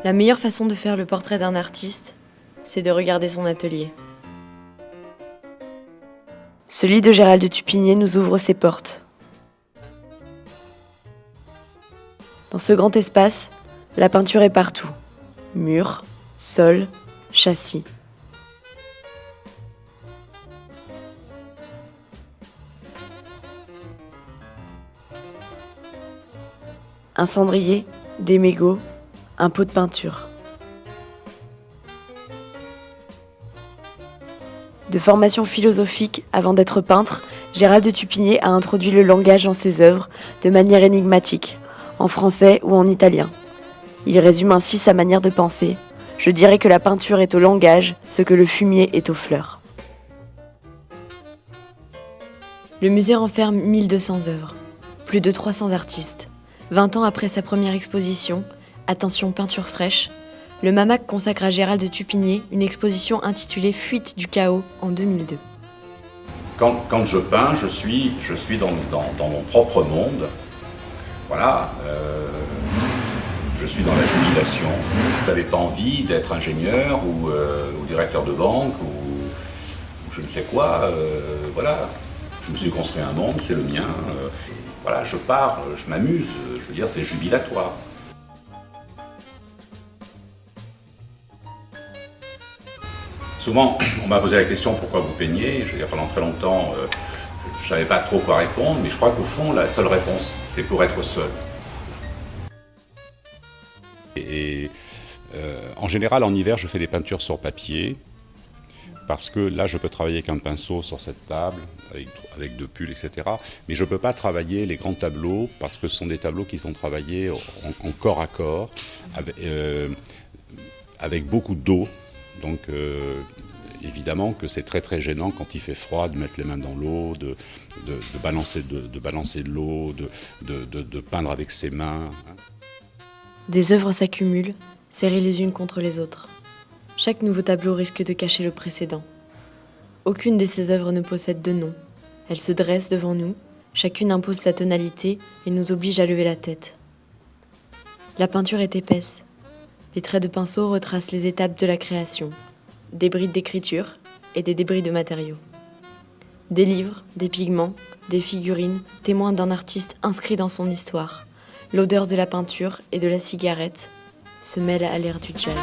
La meilleure façon de faire le portrait d'un artiste, c'est de regarder son atelier. Celui de Gérald de Tupigné nous ouvre ses portes. Dans ce grand espace, la peinture est partout. Murs, sol, châssis. Un cendrier, des mégots, un pot de peinture. De formation philosophique avant d'être peintre, Gérald de Tupigné a introduit le langage dans ses œuvres de manière énigmatique, en français ou en italien. Il résume ainsi sa manière de penser. Je dirais que la peinture est au langage ce que le fumier est aux fleurs. Le musée renferme 1200 œuvres, plus de 300 artistes. 20 ans après sa première exposition, Attention peinture fraîche, le MAMAC consacre à Gérald de Tupigné une exposition intitulée Fuite du chaos en 2002. Quand je peins, je suis dans mon propre monde. Voilà, je suis dans la jubilation. Je n'avais pas envie d'être ingénieur ou directeur de banque ou je ne sais quoi. Voilà, je me suis construit un monde, c'est le mien. Voilà, je pars, je m'amuse. Je veux dire, c'est jubilatoire. Souvent, on m'a posé la question pourquoi vous peignez. Je veux dire, pendant très longtemps, je ne savais pas trop quoi répondre, mais je crois qu'au fond, la seule réponse, c'est pour être seul. En général, en hiver, je fais des peintures sur papier, parce que là, je peux travailler avec un pinceau sur cette table, avec deux pulls, etc. Mais je ne peux pas travailler les grands tableaux, parce que ce sont des tableaux qui sont travaillés en corps à corps, avec beaucoup d'eau. Donc évidemment que c'est très très gênant quand il fait froid de mettre les mains dans l'eau, de balancer de l'eau, de peindre avec ses mains. Des œuvres s'accumulent, serrées les unes contre les autres. Chaque nouveau tableau risque de cacher le précédent. Aucune de ces œuvres ne possède de nom. Elles se dressent devant nous, chacune impose sa tonalité et nous oblige à lever la tête. La peinture est épaisse. Les traits de pinceau retracent les étapes de la création, des brides d'écriture et des débris de matériaux. Des livres, des pigments, des figurines, témoins d'un artiste inscrit dans son histoire. L'odeur de la peinture et de la cigarette se mêle à l'air du jazz.